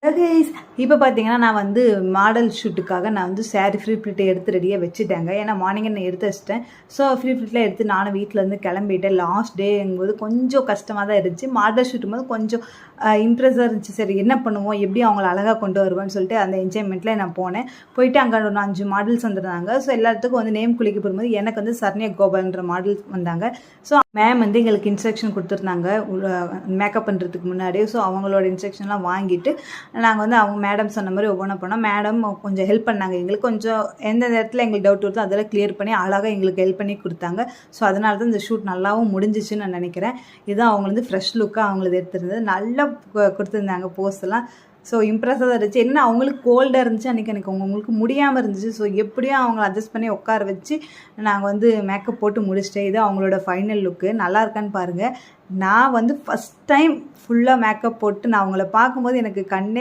Guys இப்போ பார்த்தீங்கன்னா நான் வந்து மாடல் ஷூட்டுக்காக நான் வந்து சாரீ ஃப்ரீ ப்ரிட்டை எடுத்து ரெடியாக வச்சுட்டேங்க. ஏன்னா மார்னிங்கே நான் எடுத்து வச்சிட்டேன். ஸோ ஃப்ரீ ப்ரிட்லாம் எடுத்து நானும் வீட்டிலேருந்து கிளம்பிட்டேன். லாஸ்ட் டேங்கும்போது கொஞ்சம் கஷ்டமாக தான் இருந்துச்சு. மாடல் ஷூட்டும் போது கொஞ்சம் இம்ப்ரெஸ்ஸாக இருந்துச்சு. சரி என்ன பண்ணுவோம், எப்படி அவங்கள அழகாக கொண்டு வருவேன்னு சொல்லிட்டு அந்த என்ஜாய்மெண்ட்டில் நான் போனேன். போயிட்டு அங்கே ஒரு 5 மாடல்ஸ் வந்துருந்தாங்க. ஸோ எல்லாத்துக்கும் வந்து நேம் குளிக்க போகும்போது எனக்கு வந்து சரண்யா கோபால்ன்ற மாடல் வந்தாங்க. ஸோ மேம் வந்து எங்களுக்கு இன்ஸ்ட்ரக்ஷன் கொடுத்துருந்தாங்க மேக்கப் பண்ணுறதுக்கு முன்னாடி. ஸோ அவங்களோட இன்ஸ்ட்ரக்ஷன்லாம் வாங்கிட்டு நாங்கள் வந்து அவங்க மேடம் சொன்ன மாதிரி ஒவ்வொன்றா பண்ணோம். மேடம் கொஞ்சம் ஹெல்ப் பண்ணாங்க எங்களுக்கு. கொஞ்சம் எந்த நேரத்தில் எங்களுக்கு டவுட் வருதோ அதெல்லாம் கிளியர் பண்ணி அழகாக எங்களுக்கு ஹெல்ப் பண்ணி கொடுத்தாங்க. ஸோ அதனால தான் இந்த ஷூட் நல்லாவும் முடிஞ்சிச்சுன்னு நான் நினைக்கிறேன். இதுதான் அவங்க வந்து ஃப்ரெஷ் லுக்காக அவங்களுக்கு எடுத்துருந்தது. நல்லா கொடுத்துருந்தாங்க போஸ்லாம். ஸோ இம்ப்ரெஸ்ஸாக தான் இருந்துச்சு. என்னென்னா அவங்களுக்கு கோல்டாக இருந்துச்சு அன்றைக்கி. எனக்கு அவங்களுக்கு முடியாமல் இருந்துச்சு. ஸோ எப்படியும் அவங்கள அட்ஜஸ்ட் பண்ணி உட்கார வச்சு நாங்கள் வந்து மேக்கப் போட்டு முடிச்சிட்டேன். இது அவங்களோட ஃபைனல் லுக்கு. நல்லா இருக்கான்னு பாருங்கள். நான் வந்து ஃபஸ்ட் டைம் ஃபுல்லாக மேக்கப் போட்டு நான் அவங்கள பார்க்கும்போது எனக்கு கண்ணே